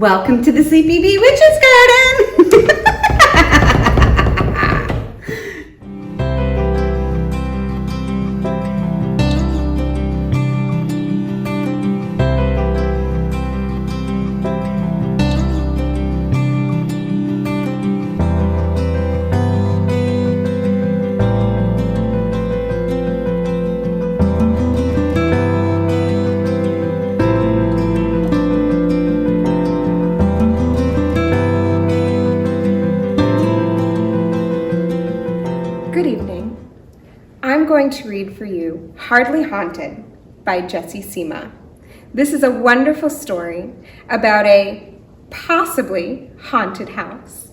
Welcome to the Sleepy Bee Witch's Garden! Good evening. I'm going to read for you Hardly Haunted by Jessie Sima. This is a wonderful story about a possibly haunted house.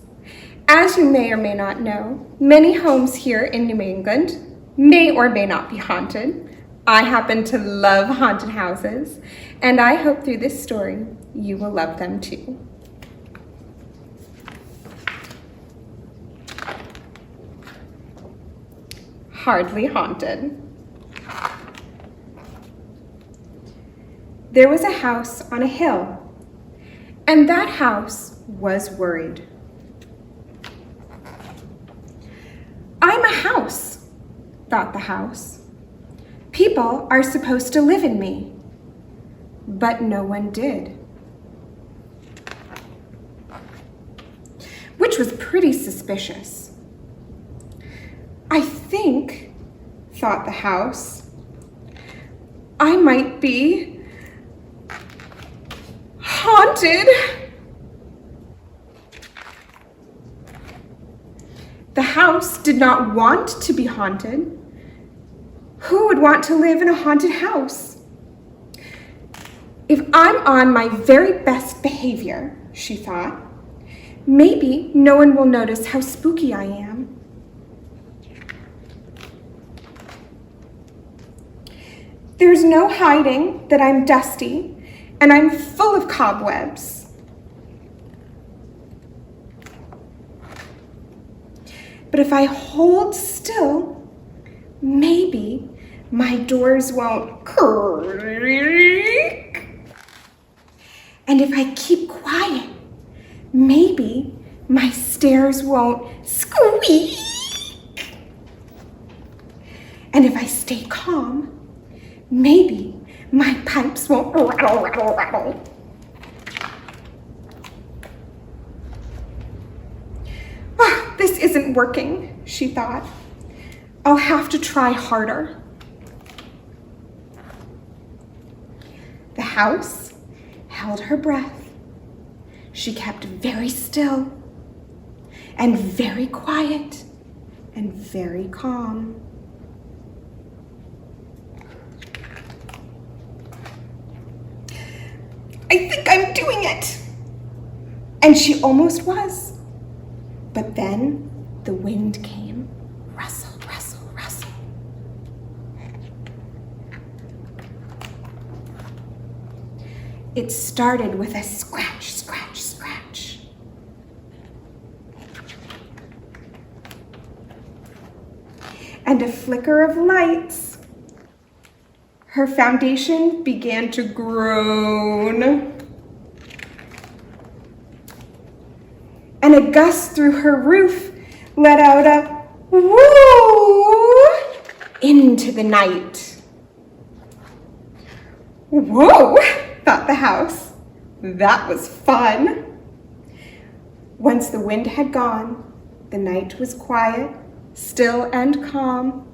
As you may or may not know, many homes here in New England may or may not be haunted. I happen to love haunted houses, and I hope through this story you will love them too. Hardly Haunted. There was a house on a hill, and that house was worried. I'm a house, thought the house. People are supposed to live in me, but no one did. Which was pretty suspicious. I think, thought the house, I might be haunted. The house did not want to be haunted. Who would want to live in a haunted house? If I'm on my very best behavior, she thought, maybe no one will notice how spooky I am. There's no hiding that I'm dusty and I'm full of cobwebs. But if I hold still, maybe my doors won't creak. And if I keep quiet, maybe my stairs won't squeak. And if I stay calm, maybe my pipes won't rattle, rattle, rattle. Oh, this isn't working, she thought. I'll have to try harder. The house held her breath. She kept very still and very quiet and very calm. I think I'm doing it. And she almost was. But then the wind came. Rustle, rustle, rustle. It started with a scratch, scratch, scratch. And a flicker of lights. Her foundation began to groan. And a gust through her roof let out a woo into the night. Whoa, thought the house. That was fun. Once the wind had gone, the night was quiet, still and calm.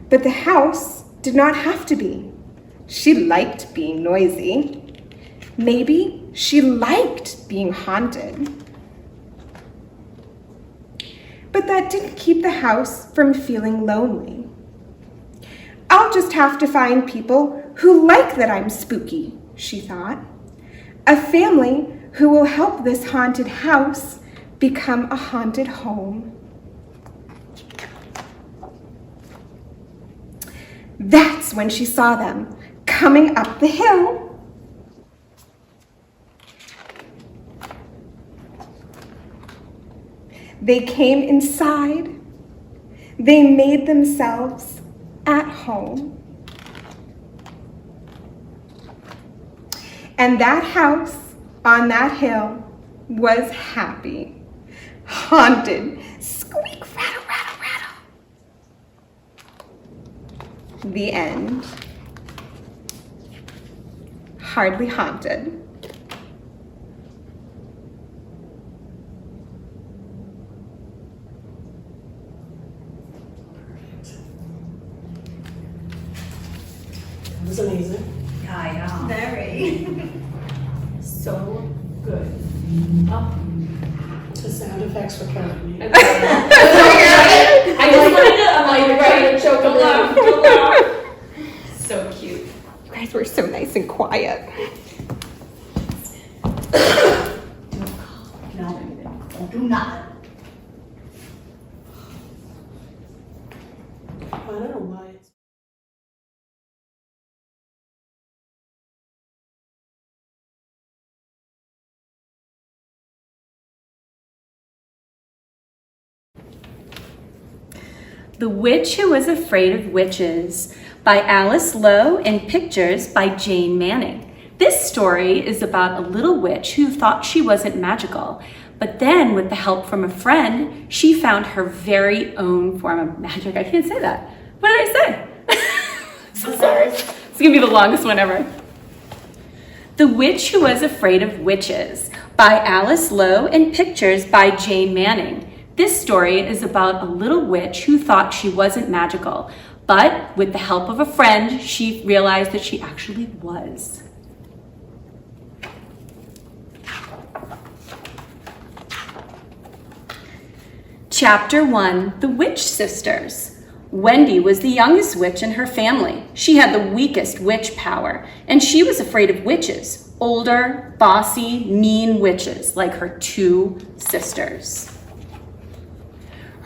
But the house did not have to be. She liked being noisy. Maybe she liked being haunted. But that didn't keep the house from feeling lonely. I'll just have to find people who like that I'm spooky, she thought. A family who will help this haunted house become a haunted home. That's when she saw them coming up the hill. They came inside. They made themselves at home. And that house on that hill was happy, haunted, squeak, rattle, rattle, rattle. The end. Hardly haunted. It was amazing. I know. Very. So good. Oh. The sound effects were killing me. I just wanted to, I'm like, ready to choke a laugh. So cute. You guys were so nice and quiet. No, don't do nothing. I don't know why. The Witch Who Was Afraid of Witches by Alice Lowe and pictures by Jane Manning. This story is about a little witch who thought she wasn't magical, but then with the help from a friend, she found her very own form of magic. I can't say that. What did I say? So sorry. It's gonna be the longest one ever. The Witch Who Was Afraid of Witches by Alice Lowe and pictures by Jane Manning. This story is about a little witch who thought she wasn't magical, but with the help of a friend, she realized that she actually was. Chapter 1, The Witch Sisters. Wendy was the youngest witch in her family. She had the weakest witch power, and she was afraid of witches, older, bossy, mean witches like her two sisters.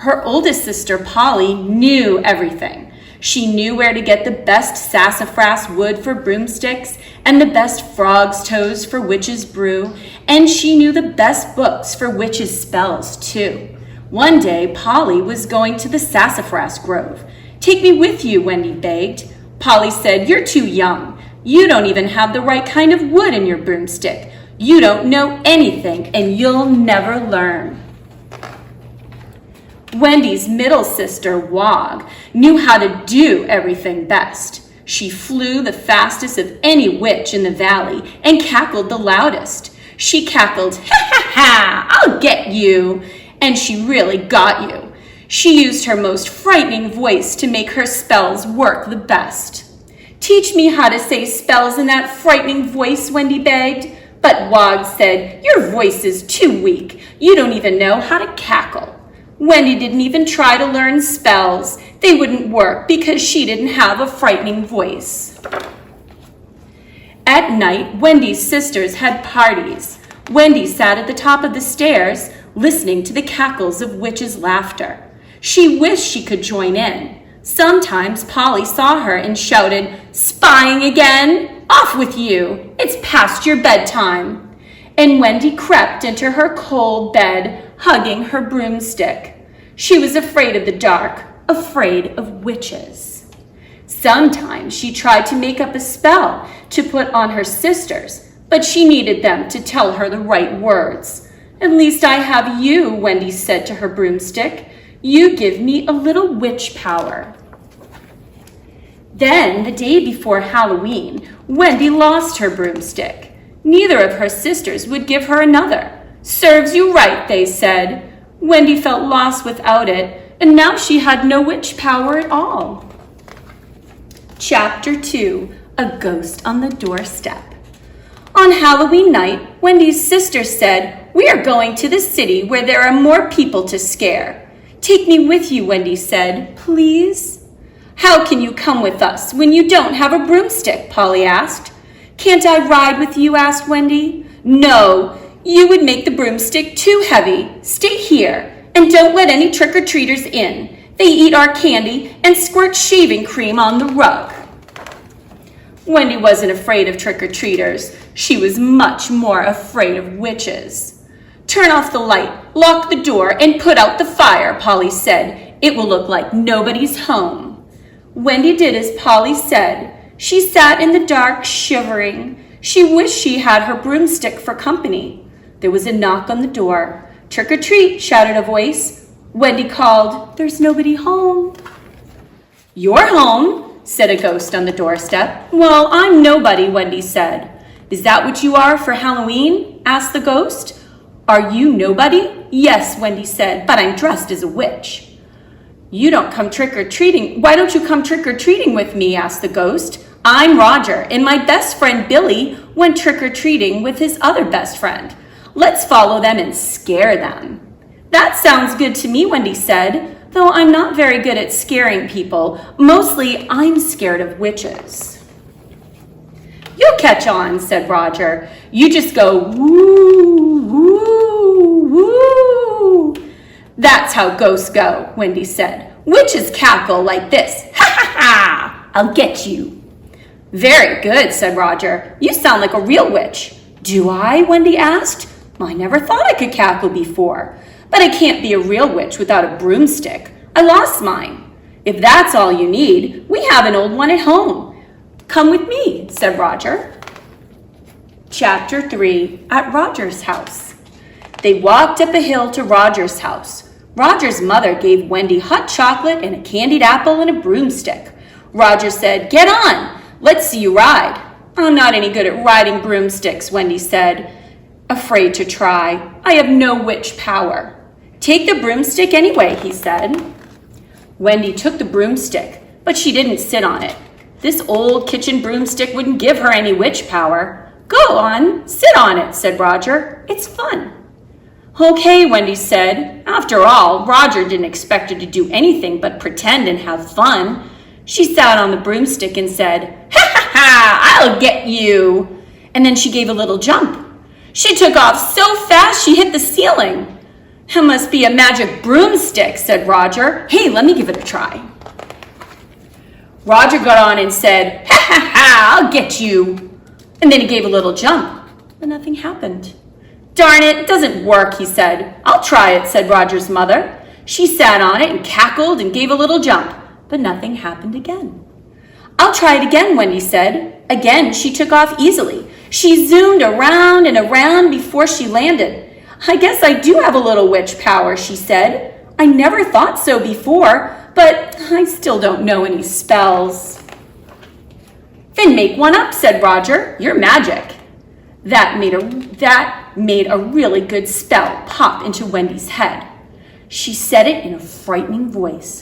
Her oldest sister, Polly, knew everything. She knew where to get the best sassafras wood for broomsticks and the best frog's toes for witches' brew, and she knew the best books for witches' spells, too. One day, Polly was going to the sassafras grove. "Take me with you," Wendy begged. Polly said, "You're too young. You don't even have the right kind of wood in your broomstick. You don't know anything, and you'll never learn." Wendy's middle sister, Wog, knew how to do everything best. She flew the fastest of any witch in the valley and cackled the loudest. She cackled, "Ha ha ha, I'll get you." And she really got you. She used her most frightening voice to make her spells work the best. "Teach me how to say spells in that frightening voice," Wendy begged. But Wog said, "Your voice is too weak. You don't even know how to cackle." Wendy didn't even try to learn spells. They wouldn't work because she didn't have a frightening voice. At night, Wendy's sisters had parties. Wendy sat at the top of the stairs, listening to the cackles of witches' laughter. She wished she could join in. Sometimes Polly saw her and shouted, "Spying again? Off with you! It's past your bedtime." And Wendy crept into her cold bed, hugging her broomstick. She was afraid of the dark, afraid of witches. Sometimes she tried to make up a spell to put on her sisters, but she needed them to tell her the right words. "At least I have you," Wendy said to her broomstick. "You give me a little witch power." Then, the day before Halloween, Wendy lost her broomstick. Neither of her sisters would give her another. "Serves you right," they said. Wendy felt lost without it, and now she had no witch power at all. Chapter 2, A Ghost on the Doorstep. On Halloween night, Wendy's sister said, "We are going to the city where there are more people to scare." "Take me with you," Wendy said, "please." "How can you come with us when you don't have a broomstick?" Polly asked. "Can't I ride with you?" asked Wendy. "No, you would make the broomstick too heavy. Stay here, and don't let any trick-or-treaters in. They eat our candy and squirt shaving cream on the rug." Wendy wasn't afraid of trick-or-treaters. She was much more afraid of witches. "Turn off the light, lock the door, and put out the fire," Polly said. "It will look like nobody's home." Wendy did as Polly said. She sat in the dark, shivering. She wished she had her broomstick for company. There was a knock on the door. "Trick or treat," shouted a voice. Wendy called, "There's nobody home." "You're home," said a ghost on the doorstep. "Well, I'm nobody," Wendy said. "Is that what you are for Halloween?" asked the ghost. "Are you nobody?" "Yes," Wendy said, "but I'm dressed as a witch." "You don't come trick-or-treating. Why don't you come trick-or-treating with me?" asked the ghost. "I'm Roger, and my best friend Billy went trick-or-treating with his other best friend. Let's follow them and scare them." "That sounds good to me," Wendy said, "though I'm not very good at scaring people. Mostly, I'm scared of witches." "You'll catch on," said Roger. "You just go woo, woo, woo." "That's how ghosts go," Wendy said. "Witches cackle like this. Ha ha ha! I'll get you." "Very good," said Roger. "You sound like a real witch." "Do I?" Wendy asked. "I never thought I could cackle before. But I can't be a real witch without a broomstick. I lost mine." "If that's all you need, we have an old one at home." "Come with me," said Roger. Chapter 3, At Roger's House. They walked up a hill to Roger's house. Roger's mother gave Wendy hot chocolate and a candied apple and a broomstick. Roger said, "Get on. Let's see you ride." "I'm not any good at riding broomsticks," Wendy said, afraid to try. "I have no witch power." "Take the broomstick anyway," he said. Wendy took the broomstick, but she didn't sit on it. This old kitchen broomstick wouldn't give her any witch power. "Go on, sit on it," said Roger. "It's fun." "Okay," Wendy said. After all, Roger didn't expect her to do anything but pretend and have fun. She sat on the broomstick and said, "Ha ha ha, I'll get you." And then she gave a little jump. She took off so fast she hit the ceiling. "It must be a magic broomstick," said Roger. "Hey, let me give it a try." Roger got on and said, "Ha ha ha, I'll get you." And then he gave a little jump, but nothing happened. "Darn it, it doesn't work," he said. "I'll try it," said Roger's mother. She sat on it and cackled and gave a little jump, but nothing happened again. "I'll try it again," Wendy said. Again, she took off easily. She zoomed around and around before she landed. "I guess I do have a little witch power," she said. "I never thought so before, but I still don't know any spells." "Then make one up," said Roger. "You're magic." That made a really good spell pop into Wendy's head. She said it in a frightening voice.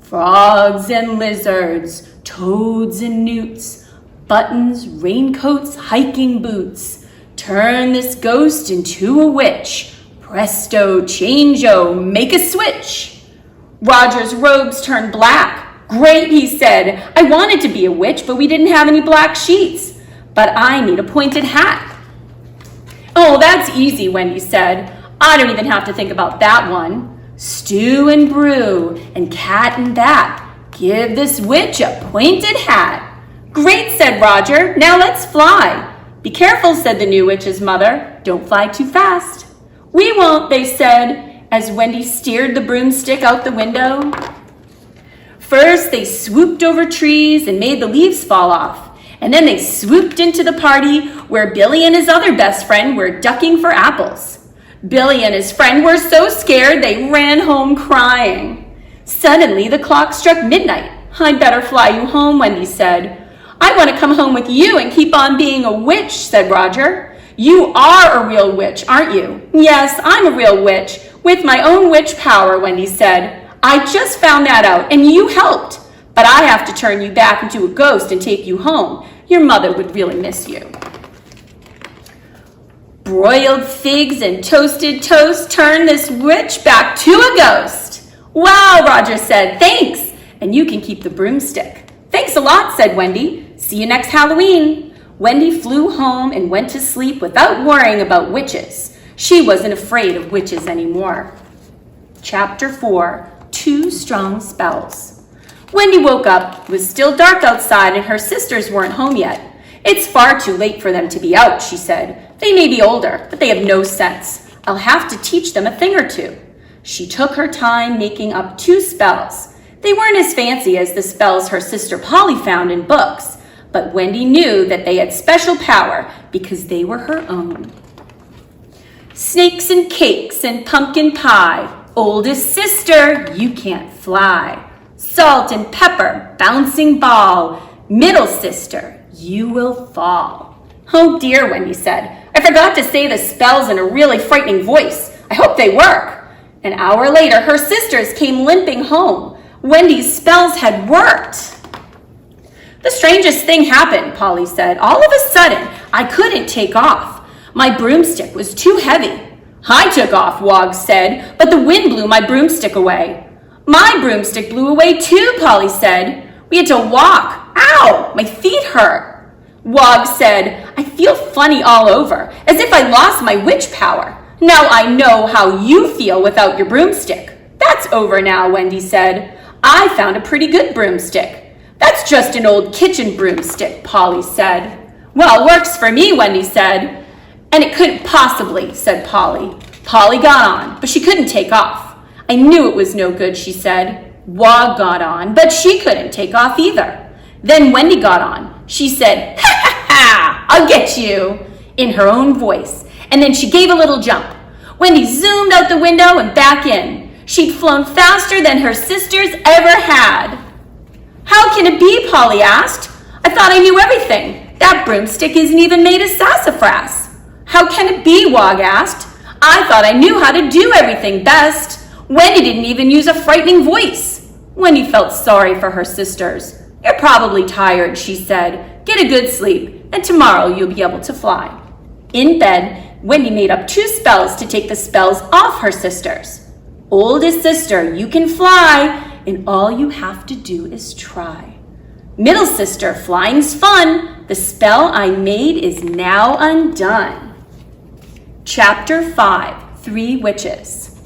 "Frogs and lizards, toads and newts, buttons, raincoats, hiking boots. Turn this ghost into a witch. Presto, change-o, make a switch." Roger's robes turned black. "Great," he said. "I wanted to be a witch, but we didn't have any black sheets. But I need a pointed hat." "Oh, that's easy," Wendy said. "I don't even have to think about that one. Stew and brew and cat and bat. Give this witch a pointed hat." "Great," said Roger. "Now let's fly." "Be careful," said the new witch's mother. "Don't fly too fast." "We won't," they said, as Wendy steered the broomstick out the window. First, they swooped over trees and made the leaves fall off. And then they swooped into the party where Billy and his other best friend were ducking for apples. Billy and his friend were so scared they ran home crying. Suddenly, the clock struck midnight. "I'd better fly you home," Wendy said. "I want to come home with you and keep on being a witch," said Roger. "You are a real witch, aren't you?" "Yes, I'm a real witch, with my own witch power," Wendy said. "I just found that out, and you helped. But I have to turn you back into a ghost and take you home. Your mother would really miss you." Broiled figs and toasted toast turned this witch back to a ghost. "Wow," Roger said. "Thanks. And you can keep the broomstick." "Thanks a lot," said Wendy. "See you next Halloween." Wendy flew home and went to sleep without worrying about witches. She wasn't afraid of witches anymore. Chapter 4, 2 Strong Spells. Wendy woke up. It was still dark outside and her sisters weren't home yet. "It's far too late for them to be out," she said. "They may be older, but they have no sense. I'll have to teach them a thing or two." She took her time making up 2 spells. They weren't as fancy as the spells her sister Polly found in books, but Wendy knew that they had special power because they were her own. Snakes and cakes and pumpkin pie, oldest sister, you can't fly. Salt and pepper, bouncing ball, middle sister, you will fall. Oh dear, Wendy said, I forgot to say the spells in a really frightening voice. I hope they work. An hour later, her sisters came limping home. Wendy's spells had worked. The strangest thing happened, Polly said. All of a sudden, I couldn't take off. My broomstick was too heavy. I took off, Wog said, but the wind blew my broomstick away. My broomstick blew away too, Polly said. We had to walk. Ow, my feet hurt. Wog said, I feel funny all over, as if I lost my witch power. Now I know how you feel without your broomstick. That's over now, Wendy said. I found a pretty good broomstick. That's just an old kitchen broomstick, Polly said. Well, works for me, Wendy said. And it couldn't possibly, said Polly. Polly got on, but she couldn't take off. I knew it was no good, she said. Wog got on, but she couldn't take off either. Then Wendy got on. She said, ha ha ha, I'll get you, in her own voice. And then she gave a little jump. Wendy zoomed out the window and back in. She'd flown faster than her sisters ever had. How can it be, Polly asked. I thought I knew everything. That broomstick isn't even made of sassafras. How can it be, Wog asked. I thought I knew how to do everything best. Wendy didn't even use a frightening voice. Wendy felt sorry for her sisters. You're probably tired, she said. Get a good sleep, and tomorrow you'll be able to fly. In bed, Wendy made up 2 spells to take the spells off her sisters. Oldest sister, you can fly, and all you have to do is try. Middle sister, flying's fun. The spell I made is now undone. Chapter 5, 3 Witches.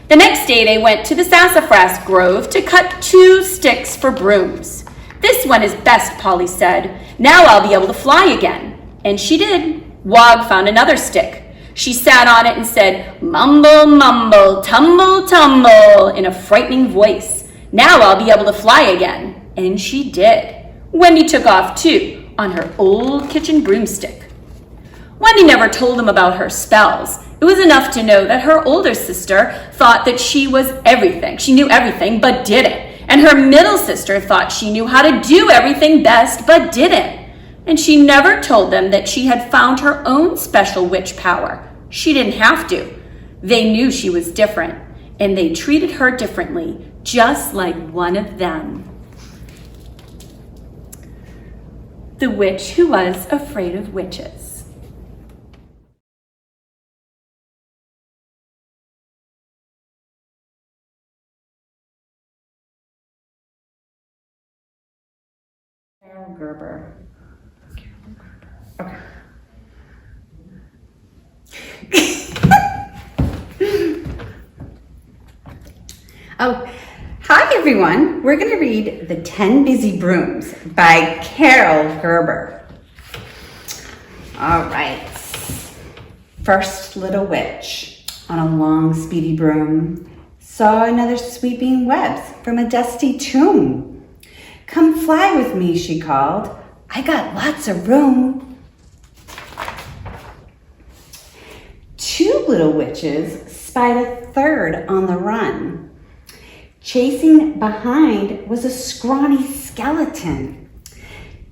The next day they went to the sassafras grove to cut 2 sticks for brooms. This one is best, Polly said. Now I'll be able to fly again. And she did. Wog found another stick. She sat on it and said, mumble, mumble, tumble, tumble, in a frightening voice. Now I'll be able to fly again. And she did. Wendy took off too, on her old kitchen broomstick. Wendy never told them about her spells. It was enough to know that her older sister thought that she was everything. She knew everything, but didn't. And her middle sister thought she knew how to do everything best, but didn't. And she never told them that she had found her own special witch power. She didn't have to. They knew she was different, and they treated her differently, just like one of them. The Witch Who Was Afraid of Witches. Gerber. Okay. Oh, hi everyone. We're going to read The 10 Busy Brooms by Gerber. All right. First little witch on a long speedy broom saw another sweeping webs from a dusty tomb. Come fly with me, she called. I got lots of room. 2 little witches spied a third on the run. Chasing behind was a scrawny skeleton.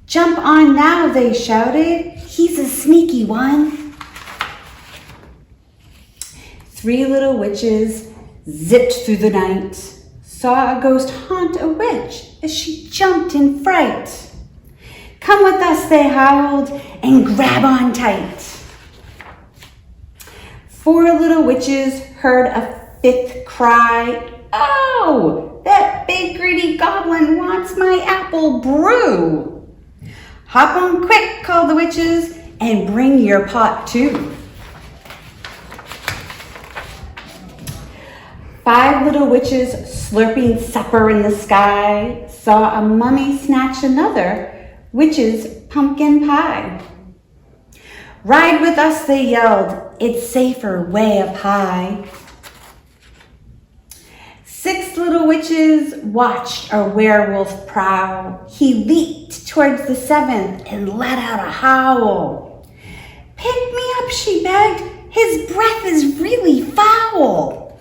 Jump on now, they shouted. He's a sneaky one. 3 little witches zipped through the night, saw a ghost haunt a witch as she jumped in fright. Come with us, they howled, and grab on tight. 4 little witches heard a 5th cry. Oh, that big greedy goblin wants my apple brew. Hop on quick, called the witches, and bring your pot too. 5 little witches slurping supper in the sky saw a mummy snatch another witch's pumpkin pie. Ride with us, they yelled. It's safer way up high. 6 little witches watched a werewolf prowl. He leaped towards the 7th and let out a howl. "Pick me up," she begged. "His breath is really foul."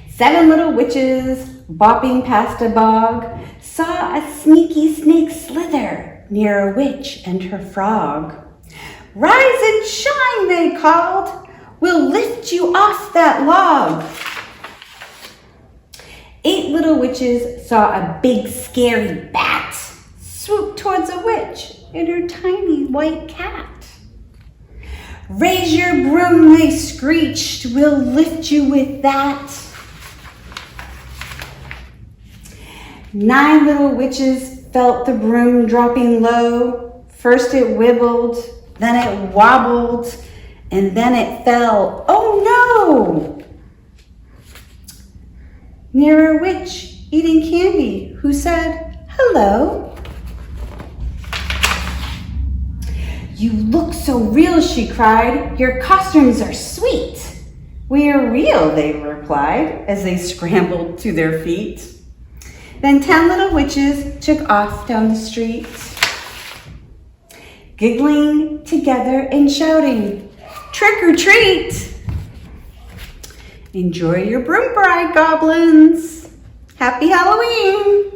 7 little witches, bopping past a bog, saw a sneaky snake slither near a witch and her frog. "Rise and shine," they called. "We'll lift you off that log." 8 little witches saw a big scary bat swoop towards a witch and her tiny white cat. "Raise your broom," they screeched. "We'll lift you with that." 9 little witches felt the broom dropping low. First it wibbled, then it wobbled, and then it fell. Oh no! Near a witch eating candy who said, "Hello." "You look so real," she cried. "Your costumes are sweet." "We are real," they replied as they scrambled to their feet. Then 10 little witches took off down the street, giggling together and shouting, "Trick or treat!" Enjoy your broom bride, goblins! Happy Halloween!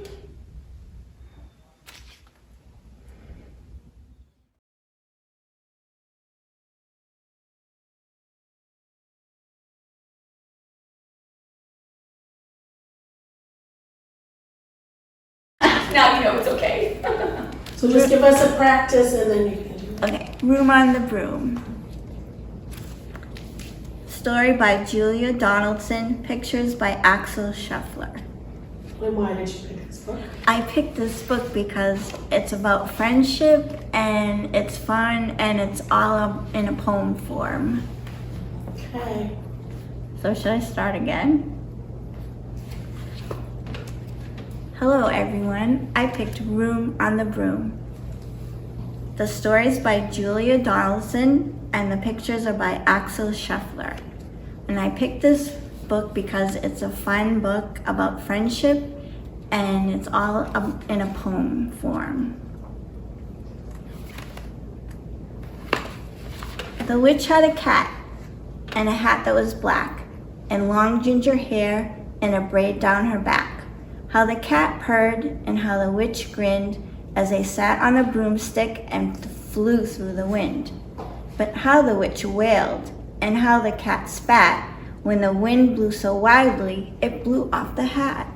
Now you know it's okay. So just give us a practice and then you can. Okay, Room on the Broom. Story by Julia Donaldson, pictures by Axel Scheffler. And why did you pick this book? I picked this book because it's about friendship and it's fun and it's all in a poem form. Okay. So should I start again? Hello everyone, I picked Room on the Broom. The story is by Julia Donaldson and the pictures are by Axel Scheffler. And I picked this book because it's a fun book about friendship and it's all in a poem form. The witch had a cat and a hat that was black and long ginger hair and a braid down her back. How the cat purred and how the witch grinned as they sat on a broomstick and flew through the wind. But how the witch wailed and how the cat spat when the wind blew so wildly it blew off the hat.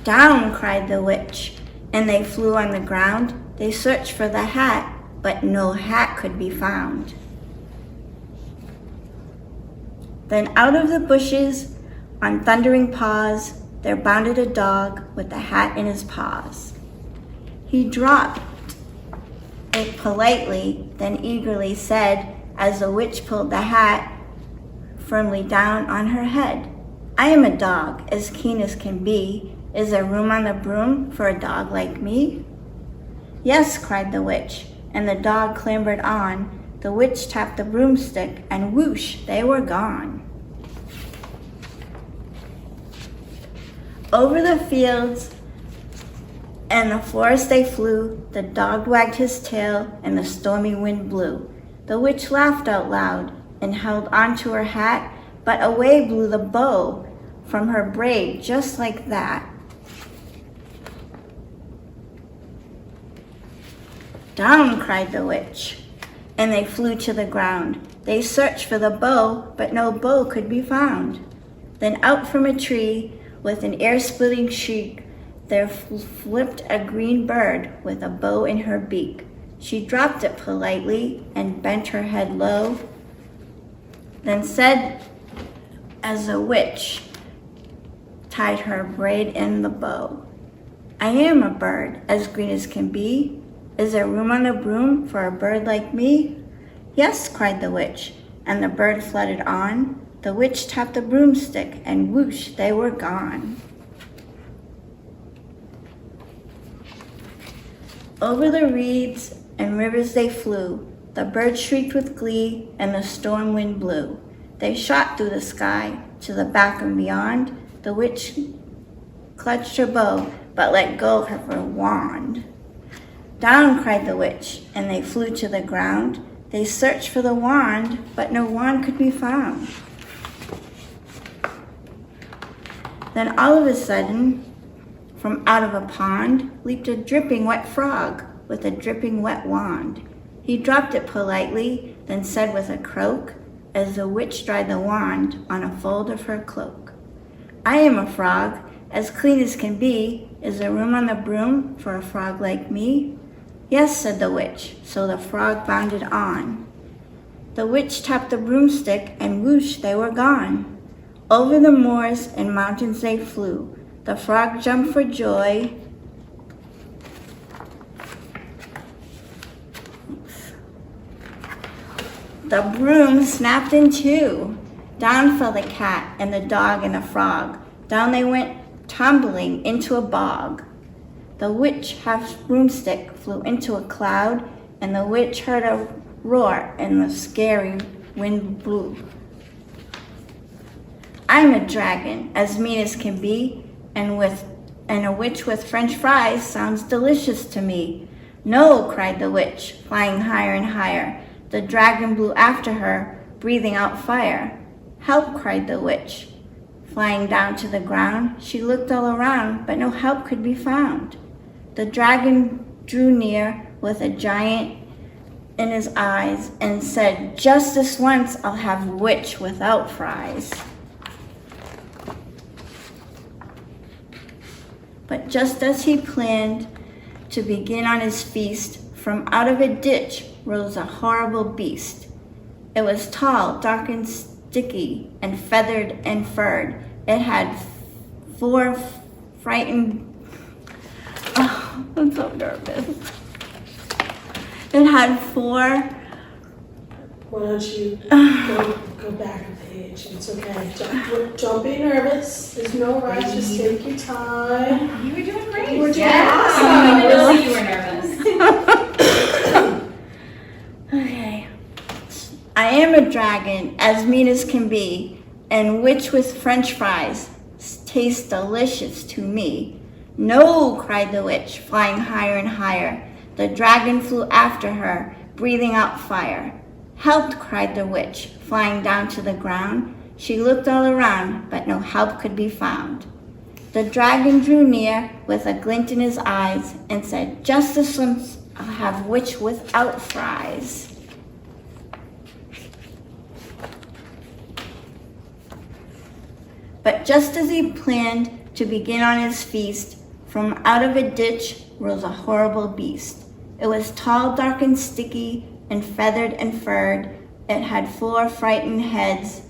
"Down!" cried the witch, and they flew on the ground. They searched for the hat, but no hat could be found. Then out of the bushes, on thundering paws, there bounded a dog with the hat in his paws. He dropped it politely, then eagerly said, as the witch pulled the hat firmly down on her head, "I am a dog, as keen as can be. Is there room on the broom for a dog like me?" "Yes," cried the witch, and the dog clambered on. The witch tapped the broomstick, and whoosh, they were gone. Over the fields and the forest they flew. The dog wagged his tail, and the stormy wind blew. The witch laughed out loud and held onto her hat, but away blew the bow from her braid just like that. "Down!" cried the witch, and they flew to the ground. They searched for the bow, but no bow could be found. Then out from a tree, with an ear-splitting shriek, there flipped a green bird with a bow in her beak. She dropped it politely and bent her head low, then said as the witch tied her braid in the bow, "I am a bird as green as can be. Is there room on the broom for a bird like me?" "Yes," cried the witch, and the bird fluttered on. The witch tapped the broomstick, and whoosh, they were gone. Over the reeds and rivers they flew. The bird shrieked with glee, and the storm wind blew. They shot through the sky to the back and beyond. The witch clutched her bow, but let go of her wand. Down, cried the witch, and they flew to the ground. They searched for the wand, but no wand could be found. Then all of a sudden, from out of a pond, leaped a dripping wet frog with a dripping wet wand. He dropped it politely, then said with a croak, as the witch dried the wand on a fold of her cloak, I am a frog, as clean as can be. Is there room on the broom for a frog like me? Yes, said the witch, so the frog bounded on. The witch tapped the broomstick, and whoosh, they were gone. Over the moors and mountains they flew. The frog jumped for joy. The broom snapped in two. Down fell the cat and the dog and the frog. Down they went tumbling into a bog. The witch half broomstick flew into a cloud, and the witch heard a roar and the scary wind blew. I'm a dragon, as mean as can be, and a witch with French fries sounds delicious to me. No, cried the witch, flying higher and higher. The dragon blew after her, breathing out fire. Help, cried the witch. Flying down to the ground, she looked all around, but no help could be found. The dragon drew near with a giant in his eyes and said, just this once I'll have witch without fries. But just as he planned to begin on his feast, from out of a ditch rose a horrible beast. It was tall, dark and sticky, and feathered and furred. It had four frightened... Oh, I'm so nervous. It had four... Why don't you go back a page? It's okay. Don't be nervous. There's no rush. Just take your time. You were doing great. You were doing awesome. I didn't see you were nervous. Okay. I am a dragon, as mean as can be, and witch with French fries tastes delicious to me. No, cried the witch, flying higher and higher. The dragon flew after her, breathing out fire. Help, cried the witch, flying down to the ground. She looked all around, but no help could be found. The dragon drew near with a glint in his eyes and said, just this once I'll have witch without fries. But just as he planned to begin on his feast, from out of a ditch rose a horrible beast. It was tall, dark, and sticky, and feathered and furred. It had four frightened heads.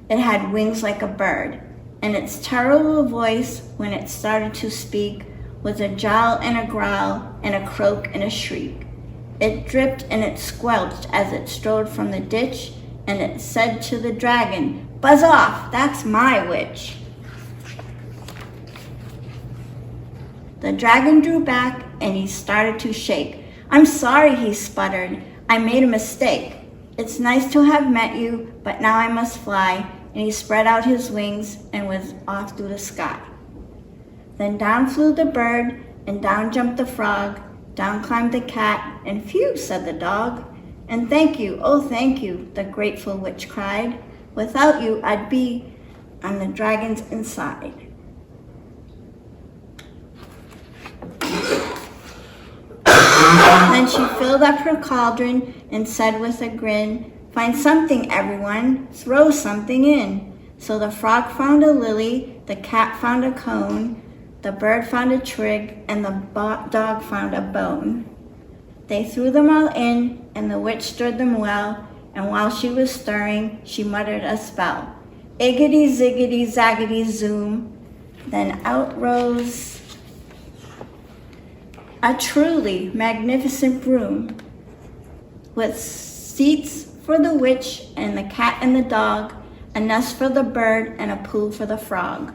It had wings like a bird. And its terrible voice, when it started to speak, was a jowl and a growl, and a croak and a shriek. It dripped and it squelched as it strode from the ditch, and it said to the dragon, buzz off, that's my witch. The dragon drew back and he started to shake. I'm sorry, he sputtered. I made a mistake. It's nice to have met you, but now I must fly. And he spread out his wings and was off through the sky. Then down flew the bird, and down jumped the frog. Down climbed the cat, and phew, said the dog. And thank you, oh thank you, the grateful witch cried. Without you, I'd be on the dragon's inside. Then she filled up her cauldron and said with a grin, find something, everyone, throw something in. So the frog found a lily, the cat found a cone, the bird found a twig, and the dog found a bone. They threw them all in, and the witch stirred them well, and while she was stirring, she muttered a spell. Iggity, ziggity, zaggity, zoom. Then out rose a truly magnificent broom with seats for the witch and the cat and the dog, a nest for the bird and a pool for the frog.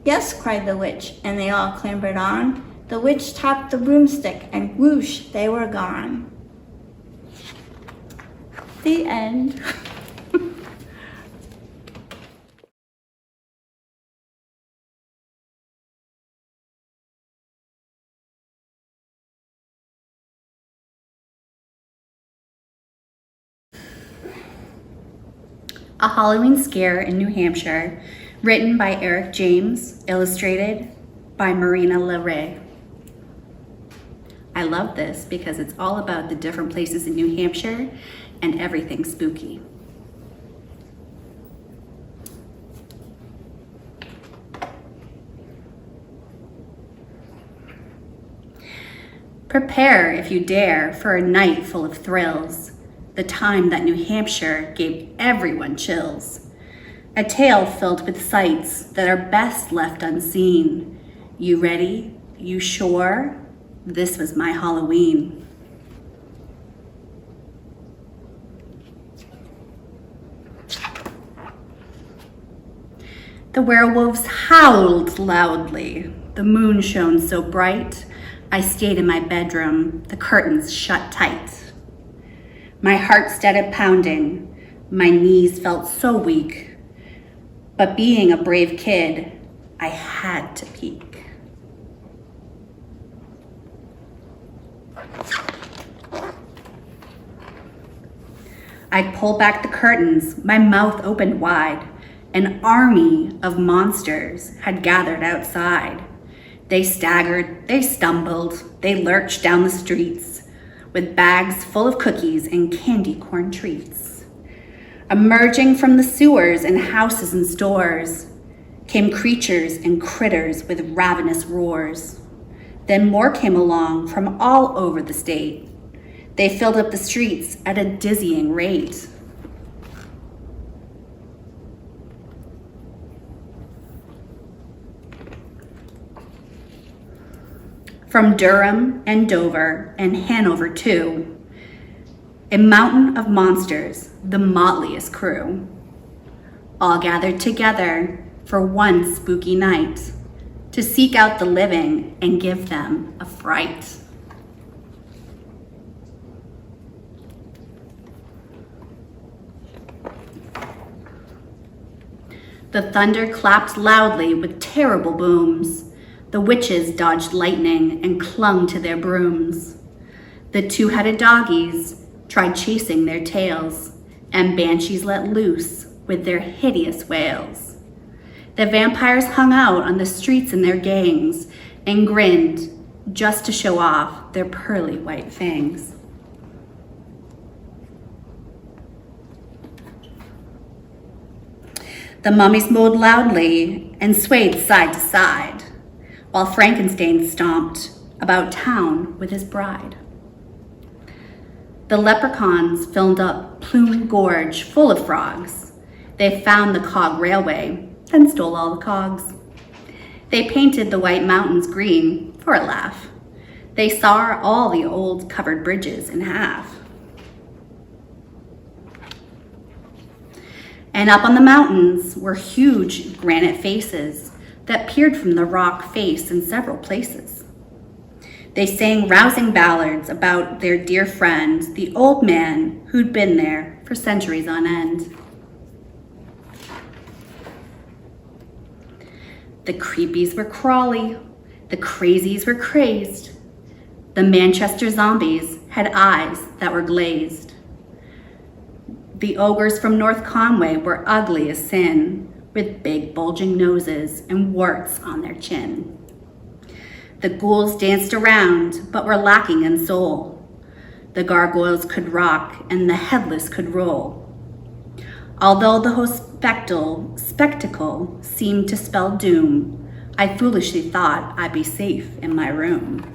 Yes, cried the witch, and they all clambered on. The witch tapped the broomstick, and whoosh, they were gone. The end. A Halloween Scare in New Hampshire, written by Eric James, illustrated by Marina LeRae. I love this because it's all about the different places in New Hampshire and everything spooky. Prepare, if you dare, for a night full of thrills. The time that New Hampshire gave everyone chills. A tale filled with sights that are best left unseen. You ready? You sure? This was my Halloween. The werewolves howled loudly. The moon shone so bright. I stayed in my bedroom, the curtains shut tight. My heart started pounding, my knees felt so weak, but being a brave kid, I had to peek. I pulled back the curtains, my mouth opened wide. An army of monsters had gathered outside. They staggered, they stumbled, they lurched down the streets, with bags full of cookies and candy corn treats. Emerging from the sewers and houses and stores came creatures and critters with ravenous roars. Then more came along from all over the state. They filled up the streets at a dizzying rate. From Durham and Dover and Hanover too, a mountain of monsters, the motliest crew, all gathered together for one spooky night to seek out the living and give them a fright. The thunder clapped loudly with terrible booms. The witches dodged lightning and clung to their brooms. The two-headed doggies tried chasing their tails, and banshees let loose with their hideous wails. The vampires hung out on the streets in their gangs and grinned just to show off their pearly white fangs. The mummies mowed loudly and swayed side to side, while Frankenstein stomped about town with his bride. The leprechauns filled up Plume Gorge full of frogs. They found the cog railway, then stole all the cogs. They painted the white mountains green for a laugh. They saw all the old covered bridges in half. And up on the mountains were huge granite faces that peered from the rock face in several places. They sang rousing ballads about their dear friend, the old man who'd been there for centuries on end. The creepies were crawly, the crazies were crazed. The Manchester zombies had eyes that were glazed. The ogres from North Conway were ugly as sin, with big bulging noses and warts on their chin. The ghouls danced around, but were lacking in soul. The gargoyles could rock, and the headless could roll. Although the whole spectacle seemed to spell doom, I foolishly thought I'd be safe in my room.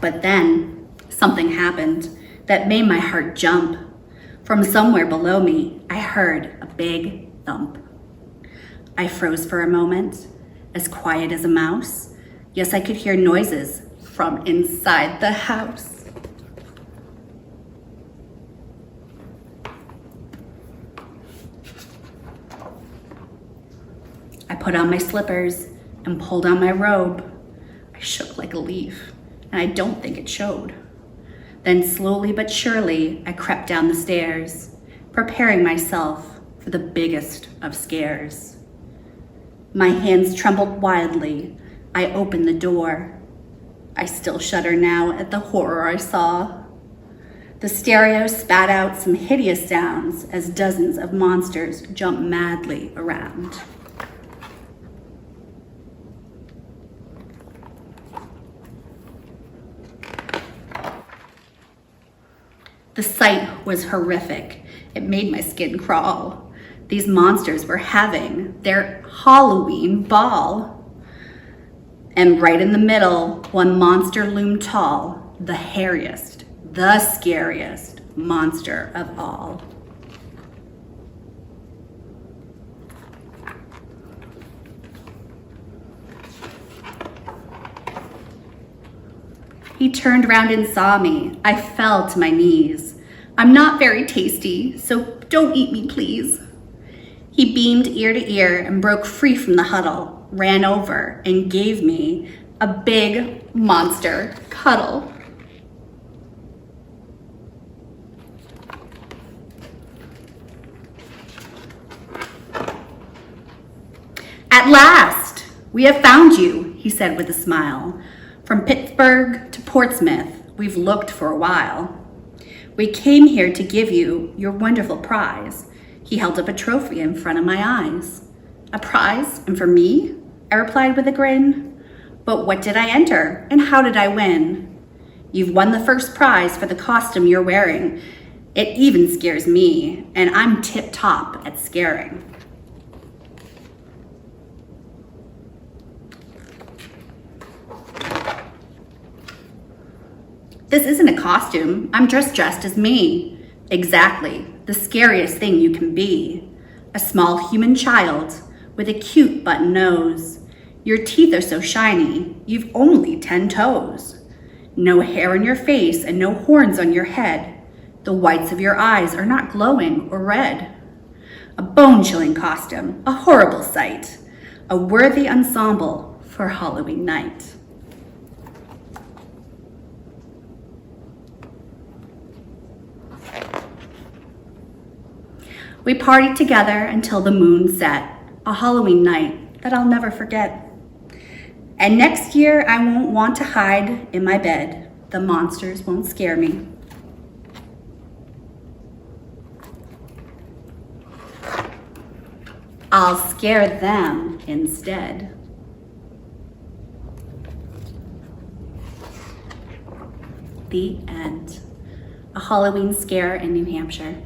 But then, something happened that made my heart jump. From somewhere below me, I heard a big thump. I froze for a moment, as quiet as a mouse. Yes, I could hear noises from inside the house. I put on my slippers and pulled on my robe. shook like a leaf, and I don't think it showed. Then slowly but surely, I crept down the stairs, preparing myself for the biggest of scares. My hands trembled wildly. I opened the door. I still shudder now at the horror I saw. The stereo spat out some hideous sounds as dozens of monsters jumped madly around. The sight was horrific. It made my skin crawl. These monsters were having their Halloween ball. And right in the middle, one monster loomed tall, the hairiest, the scariest monster of all. He turned around and saw me. I fell to my knees. I'm not very tasty, so don't eat me, please. He beamed ear to ear and broke free from the huddle, ran over and gave me a big monster cuddle. At last, we have found you, he said with a smile. From Pittsburgh to Portsmouth, we've looked for a while. We came here to give you your wonderful prize. He held up a trophy in front of my eyes. A prize? And for me? I replied with a grin. But what did I enter? And how did I win? You've won the first prize for the costume you're wearing. It even scares me, and I'm tip-top at scaring. This isn't a costume. I'm just dressed as me. Exactly, the scariest thing you can be. A small human child with a cute button nose. Your teeth are so shiny, you've only 10 toes. No hair on your face and no horns on your head. The whites of your eyes are not glowing or red. A bone-chilling costume, a horrible sight. A worthy ensemble for Halloween night. We partied together until the moon set, a Halloween night that I'll never forget. And next year I won't want to hide in my bed. The monsters won't scare me. I'll scare them instead. The end. A Halloween scare in New Hampshire.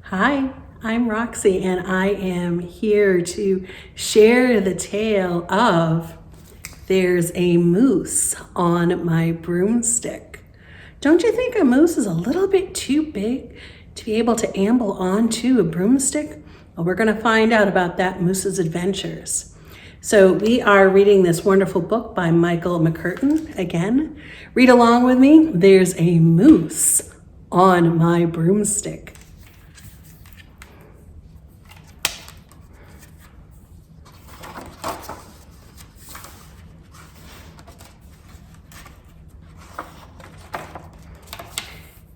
Hi, I'm Roxy, and I am here to share the tale of There's a Moose on My Broomstick. Don't you think a moose is a little bit too big to be able to amble onto a broomstick? Well, we're going to find out about that moose's adventures. So we are reading this wonderful book by Michael McCurtain again. Read along with me. There's a moose on my broomstick.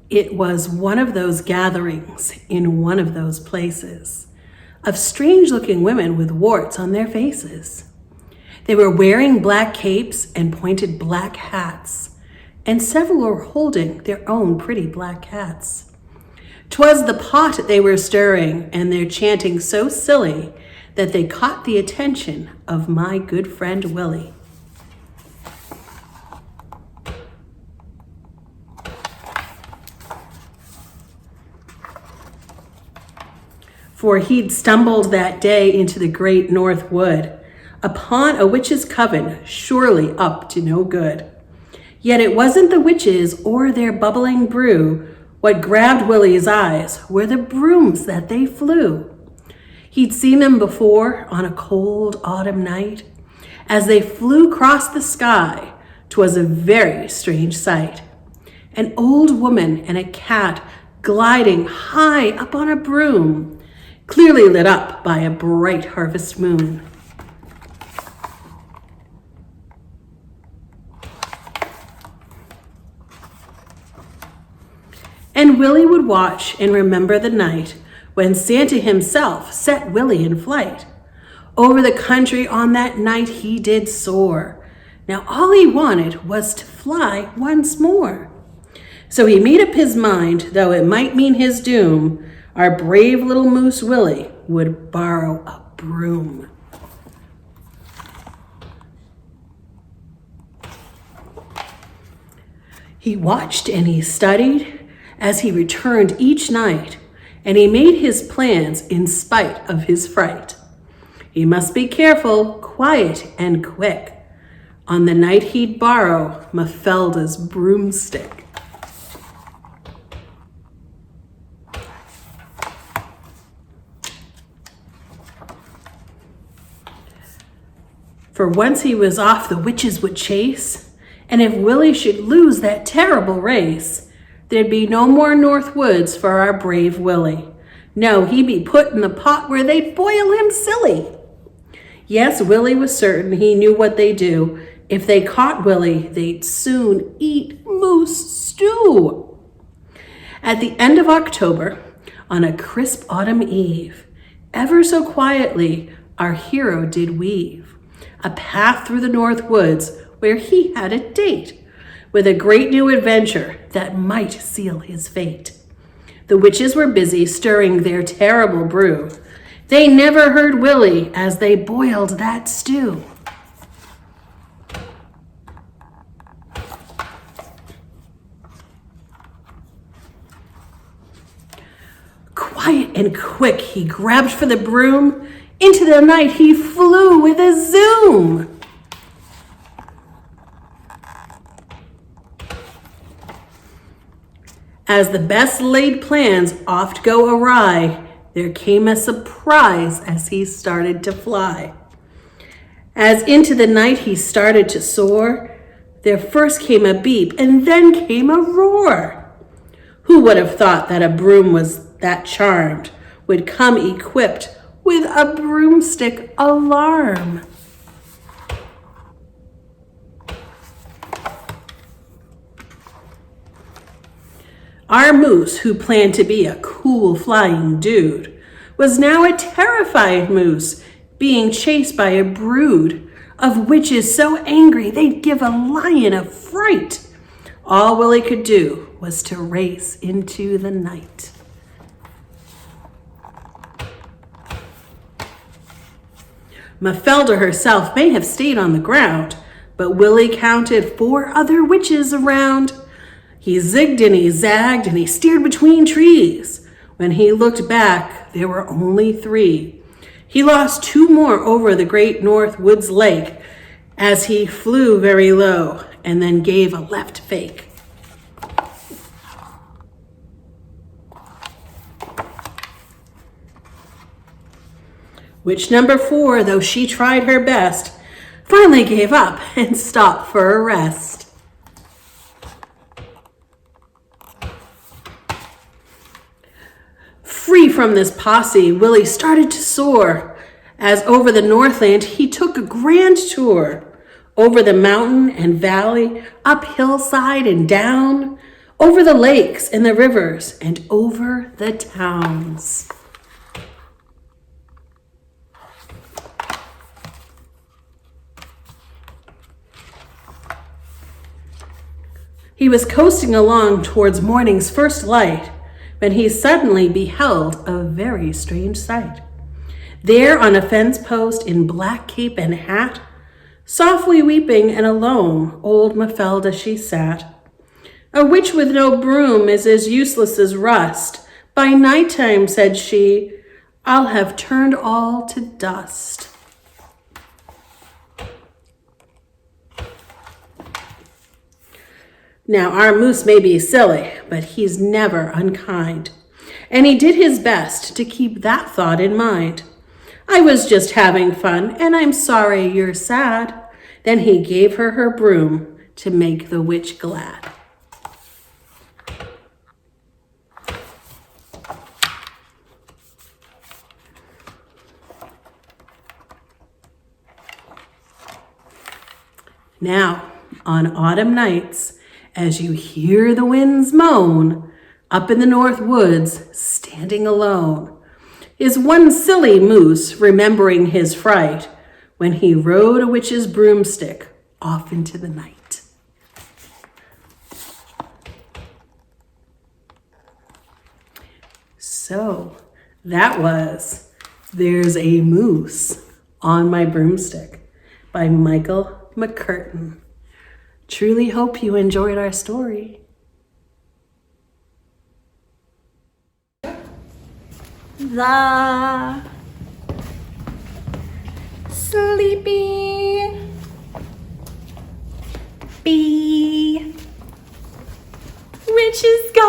It was one of those gatherings in one of those places of strange-looking women with warts on their faces. They were wearing black capes and pointed black hats, and several were holding their own pretty black cats. 'Twas the pot they were stirring, and their chanting so silly that they caught the attention of my good friend Willie. For he'd stumbled that day into the great north wood, upon a witch's coven, surely up to no good. Yet it wasn't the witches or their bubbling brew. What grabbed Willie's eyes were the brooms that they flew. He'd seen them before on a cold autumn night, As they flew across the sky, 'twas a very strange sight. An old woman and a cat gliding high up on a broom, clearly lit up by a bright harvest moon. And Willie would watch and remember the night when Santa himself set Willie in flight. Over the country on that night he did soar. Now all he wanted was to fly once more. So he made up his mind, though it might mean his doom, our brave little moose Willie would borrow a broom. He watched and he studied as he returned each night, and he made his plans in spite of his fright. He must be careful, quiet, and quick on the night he'd borrow Mafelda's broomstick. For once he was off, the witches would chase, and if Willie should lose that terrible race, there'd be no more North Woods for our brave Willie. No, he'd be put in the pot where they'd boil him silly. Yes, Willie was certain he knew what they'd do. If they caught Willie, they'd soon eat moose stew. At the end of October, on a crisp autumn eve, ever so quietly, our hero did weave a path through the North Woods where he had a date with a great new adventure that might seal his fate. The witches were busy stirring their terrible brew. They never heard Willie as they boiled that stew. Quiet and quick, he grabbed for the broom. Into the night he flew with a zoom. As the best laid plans oft go awry, there came a surprise as he started to fly. As into the night he started to soar, there first came a beep and then came a roar. Who would have thought that a broom was that charmed would come equipped with a broomstick alarm? Our moose, who planned to be a cool flying dude, was now a terrified moose, being chased by a brood of witches so angry they'd give a lion a fright. All Willie could do was to race into the night. Mafelda herself may have stayed on the ground, but Willie counted 4 other witches around. He zigged and he zagged and he steered between trees. When he looked back, there were only 3. He lost 2 more over the great North Woods Lake as he flew very low and then gave a left fake. Witch number 4, though she tried her best, finally gave up and stopped for a rest. Free from this posse, Willie started to soar, as over the Northland he took a grand tour, over the mountain and valley, up hillside and down, over the lakes and the rivers, and over the towns. He was coasting along towards morning's first light when he suddenly beheld a very strange sight. There on a fence post in black cape and hat, softly weeping and alone, old Mafelda she sat. A witch with no broom is as useless as rust. By nighttime, said she, I'll have turned all to dust. Now, our moose may be silly, but he's never unkind, and he did his best to keep that thought in mind. I was just having fun, and I'm sorry you're sad." Then he gave her her broom to make the witch glad. Now, on autumn nights, as you hear the winds moan, up in the north woods, standing alone, is one silly moose remembering his fright when he rode a witch's broomstick off into the night. So that was There's a Moose on My Broomstick by Michael McCurtain. Truly hope you enjoyed our story. The sleepy bee. Witch is gone.